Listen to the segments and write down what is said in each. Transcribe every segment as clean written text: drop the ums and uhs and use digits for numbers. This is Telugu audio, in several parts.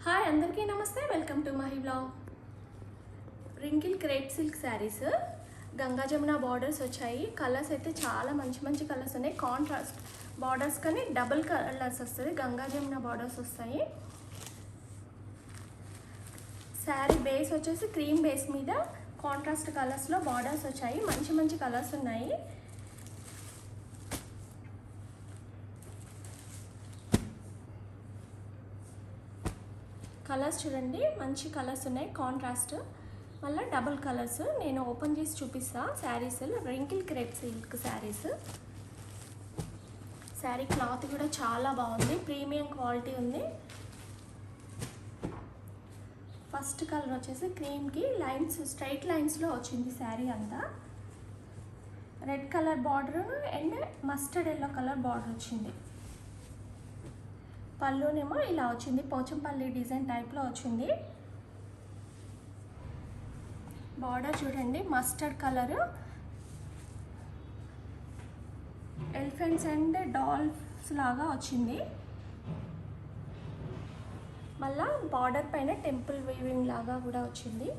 హాయ్ అందరికీ నమస్తే, welcome to Mahi blog. Wrinkle crepe silk saris, Ganga Jamuna borders వచ్చాయి. కలర్స్ అయితే చాలా మంచి మంచి కలర్స్ ఉన్నాయి. కాంట్రాస్ట్ బార్డర్స్ కానీ డబుల్ కలర్స్ వస్తుంది. గంగా జమున బార్డర్స్ వస్తాయి. శారీ బేస్ వచ్చేసి క్రీమ్ బేస్ మీద కాంట్రాస్ట్ కలర్స్లో బార్డర్స్ వచ్చాయి. మంచి మంచి కలర్స్ ఉన్నాయి. కలర్స్ చూడండి, మంచి కలర్స్ ఉన్నాయి. కాంట్రాస్ట్ మళ్ళీ డబుల్ కలర్స్. నేను ఓపెన్ చేసి చూపిస్తా. Saris wrinkle crepe silk saris. Sari cloth కూడా చాలా బాగుంది, ప్రీమియం క్వాలిటీ ఉంది. ఫస్ట్ కలర్ వచ్చేసి క్రీమ్కి లైన్స్, స్ట్రైట్ లైన్స్లో వచ్చింది శారీ అంతా. Red colour border and mustard yellow colour border వచ్చింది. పళ్ళునేమో ఇలా వచ్చింది, పోచంపల్లి డిజైన్ టైప్లో వచ్చింది. బార్డర్ చూడండి, mustard colour, elephants and dolls లాగా వచ్చింది. మళ్ళా బార్డర్ పైన టెంపుల్ వీవింగ్ లాగా కూడా వచ్చింది.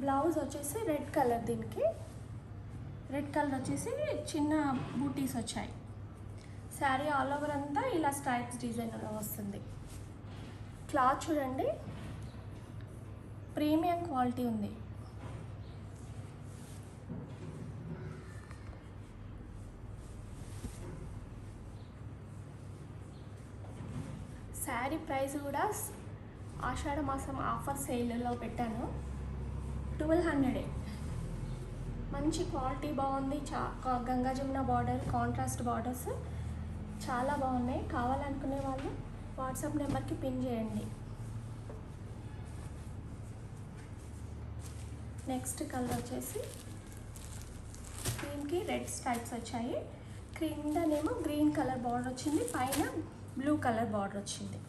బ్లౌజ్ వచ్చేసి రెడ్ కలర్, దీనికి రెడ్ కలర్ వచ్చేసి చిన్న బూటీస్ వచ్చాయి. శారీ ఆల్ ఓవర్ అంతా ఇలా స్ట్రైప్స్ డిజైన్ వస్తుంది. క్లాత్ చూడండి, ప్రీమియం క్వాలిటీ ఉంది. శారీ ప్రైస్ కూడా ఆషాఢ మాసం ఆఫర్ సేల్లో పెట్టాను, 1200. మంచి క్వాలిటీ బాగుంది. Ganga Jamuna border, contrast borders చాలా బాగున్నాయి. కావాలనుకునే వాళ్ళు వాట్సాప్ నెంబర్కి పిన్ చేయండి. నెక్స్ట్ కలర్ వచ్చేసి క్రీమ్కి రెడ్ స్ట్రైప్స్ వచ్చాయి. క్రిందనేమో గ్రీన్ కలర్ బార్డర్ వచ్చింది, పైన బ్లూ కలర్ బార్డర్ వచ్చింది.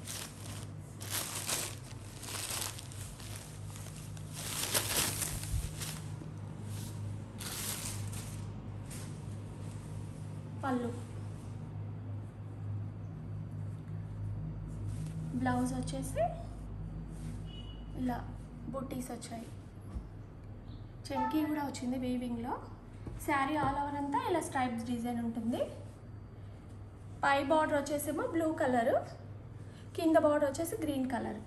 పళ్ళు, బ్లౌజ్ వచ్చేసి ఇలా బుట్టీస్ వచ్చాయి. చెంకీ కూడా వచ్చింది వీవింగ్లో. శారీ ఆల్ ఓవర్ అంతా ఇలా స్ట్రైప్స్ డిజైన్ ఉంటుంది. పై బార్డర్ వచ్చేసేమో బ్లూ కలరు, కింద బార్డర్ వచ్చేసి గ్రీన్ కలర్.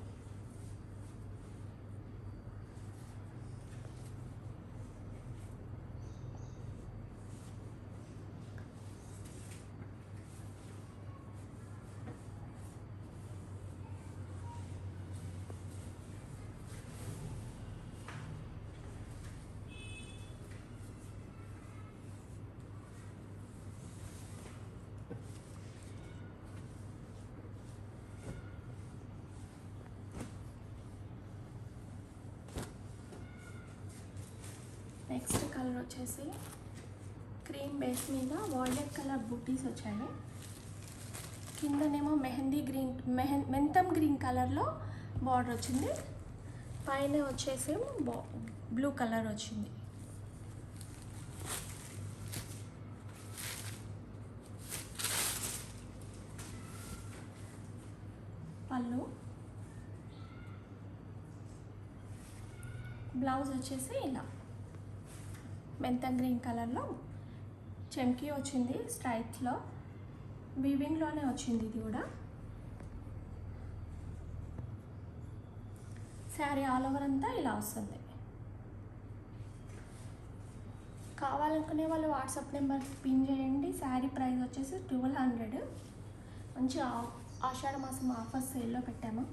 నెక్స్ట్ కలర్ వచ్చేసి క్రీమ్ బేస్ మీద వాయిలెట్ కలర్ బుట్టీస్ వచ్చాయి. కిందనేమో మెహందీ గ్రీన్, మెంతం గ్రీన్ కలర్లో బార్డర్ వచ్చింది. పైన వచ్చేసి బ్లూ కలర్ వచ్చింది. పళ్ళు, బ్లౌజ్ వచ్చేసి ఇలా మెంతం గ్రీన్ కలర్లో చెంకీ వచ్చింది. స్ట్రైప్స్లో వీవింగ్లోనే వచ్చింది. ఇది కూడా శారీ ఆల్ ఓవర్ అంతా ఇలా వస్తుంది. కావాలనుకునే వాళ్ళు వాట్సాప్ నెంబర్ పిన్ చేయండి. శారీ ప్రైస్ వచ్చేసి 1200. మంచి ఆషాఢ మాసం ఆఫర్ సేల్లో పెట్టాము.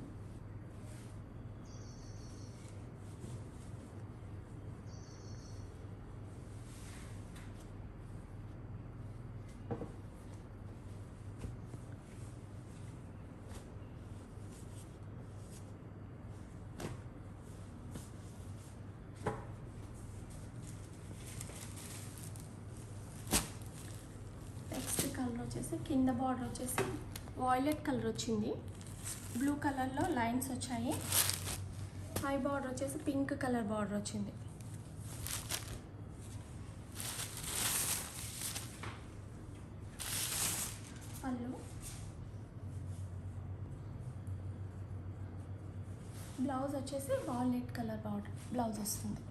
కలర్ వచ్చేసి కింద బార్డర్ వచ్చేసి వాయిలెట్ కలర్ వచ్చింది. బ్లూ కలర్లో లైన్స్ వచ్చాయి. హై బార్డర్ వచ్చేసి పింక్ కలర్ బార్డర్ వచ్చింది. పళ్ళు, బ్లౌజ్ వచ్చేసి వాల్నట్ కలర్ బార్డర్ బ్లౌజ్ వస్తుంది.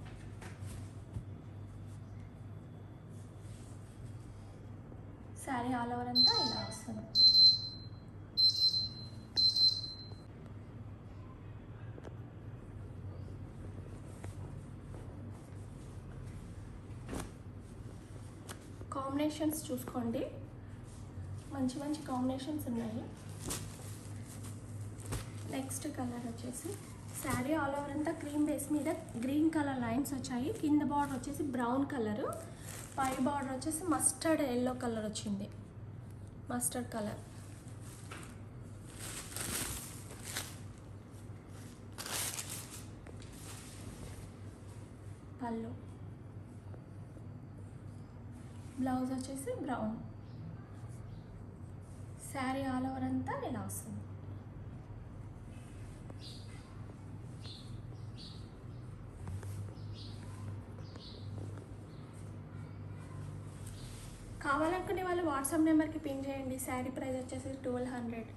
శారీ ఆల్ ఓవర్ అంతా ఇలా వస్తుంది. కాంబినేషన్స్ చూసుకోండి, మంచి మంచి కాంబినేషన్స్ ఉన్నాయి. నెక్స్ట్ కలర్ వచ్చేసి శారీ ఆల్ ఓవర్ అంతా క్రీమ్ బేస్ మీద గ్రీన్ కలర్ లైన్స్ వచ్చాయి. కింద బార్డర్ వచ్చేసి బ్రౌన్ కలరు, పై బార్డర్ వచ్చేసి మస్టర్డ్ ఎల్లో కలర్ వచ్చింది, మస్టర్డ్ కలర్. పళ్ళు, బ్లౌజ్ వచ్చేసి బ్రౌన్. శారీ ఆల్ ఓవర్ అంతా ఇలా వస్తుంది. కావాలనుకునే వాళ్ళు వాట్సాప్ నెంబర్కి పిన్ చేయండి. శారీ ప్రైస్ వచ్చేసి 1200.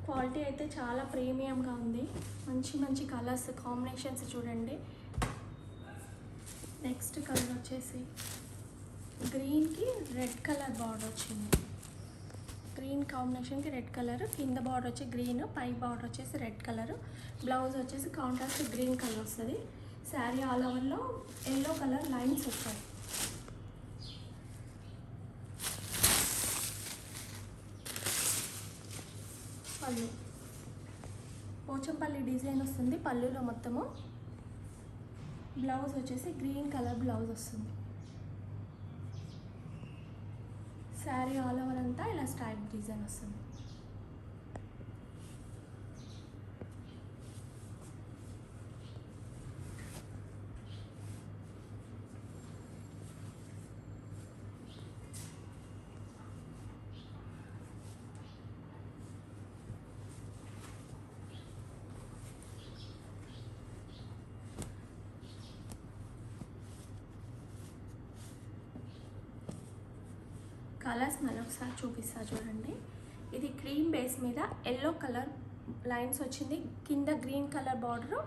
క్వాలిటీ అయితే చాలా ప్రీమియంగా ఉంది. మంచి మంచి కలర్స్ కాంబినేషన్స్ చూడండి. నెక్స్ట్ కలర్ వచ్చేసి గ్రీన్కి రెడ్ కలర్ బార్డర్ వచ్చింది. గ్రీన్ కాంబినేషన్కి రెడ్ కలర్, కింద బార్డర్ వచ్చి గ్రీన్, పై బార్డర్ వచ్చేసి రెడ్ కలర్. బ్లౌజ్ వచ్చేసి కాంట్రాస్ట్ గ్రీన్ కలర్ వస్తుంది. శారీ ఆల్ ఓవర్లో ఎల్లో కలర్ లైన్స్ వస్తాయి. పళ్ళు, పోచంపల్లి డిజైన్ వస్తుంది పళ్ళులో మొత్తము. బ్లౌజ్ వచ్చేసి గ్రీన్ కలర్ బ్లౌజ్ వస్తుంది. శారీ ఆల్ ఓవర్ అంతా ఇలా స్ట్రైప్ డిజైన్ వస్తుంది. కలర్స్ మళ్ళీ ఒకసారి చూపిస్తా చూడండి. ఇది క్రీమ్ బేస్ మీద ఎల్లో కలర్ లైన్స్ వచ్చింది, కింద గ్రీన్ కలర్ బార్డరు,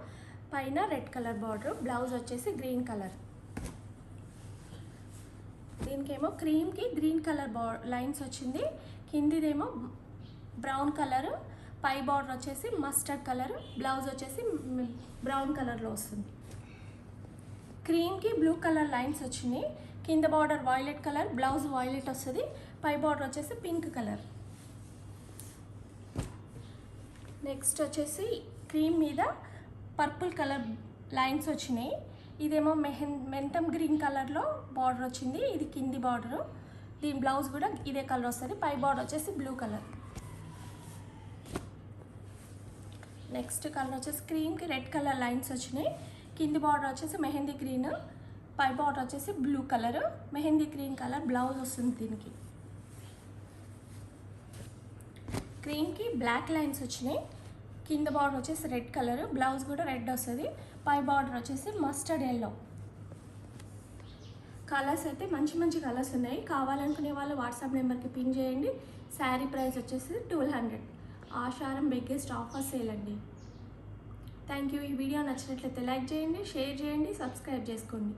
పైన రెడ్ కలర్ బార్డరు. బ్లౌజ్ వచ్చేసి గ్రీన్ కలర్. దీనికేమో క్రీమ్కి గ్రీన్ కలర్ లైన్స్ వచ్చింది, కిందిదేమో బ్రౌన్ కలరు, పై బార్డర్ వచ్చేసి మస్టర్డ్ కలర్, బ్లౌజ్ వచ్చేసి బ్రౌన్ కలర్లో వస్తుంది. క్రీమ్కి బ్లూ కలర్ లైన్స్ వచ్చినాయి, కింద border violet colour, blouse violet వస్తుంది, పై బార్డర్ వచ్చేసి పింక్ కలర్. నెక్స్ట్ వచ్చేసి క్రీమ్ మీద పర్పుల్ కలర్ లైన్స్ వచ్చినాయి. ఇదేమో మెంతం గ్రీన్ కలర్లో బార్డర్ వచ్చింది, ఇది కింది బార్డరు. దీని బ్లౌజ్ కూడా ఇదే కలర్ వస్తుంది, పై బార్డర్ వచ్చేసి బ్లూ కలర్. నెక్స్ట్ కలర్ వచ్చేసి క్రీమ్కి రెడ్ కలర్ లైన్స్ వచ్చినాయి, కింది బార్డర్ వచ్చేసి మెహందీ గ్రీన్, పై బార్డర్ వచ్చేసి blue colour, mehndi green colour blouse వస్తుంది. దీనికి క్రీమ్కి బ్లాక్ లైన్స్ వచ్చినాయి, కింద బార్డర్ వచ్చేసి రెడ్ కలర్, బ్లౌజ్ కూడా రెడ్ వస్తుంది, పై బార్డర్ వచ్చేసి మస్టర్డ్ ఎల్లో. కలర్స్ అయితే మంచి మంచి కలర్స్ ఉన్నాయి. కావాలనుకునే వాళ్ళు వాట్సాప్ నెంబర్కి పిన్ చేయండి. శారీ ప్రైస్ వచ్చేసి 1200. ఆషాఢం బిగ్గెస్ట్ ఆఫర్ సేల్ అండి. Thank you. ఈ వీడియో నచ్చినట్లయితే లైక్ చేయండి, షేర్ చేయండి, సబ్స్క్రైబ్ చేసుకోండి.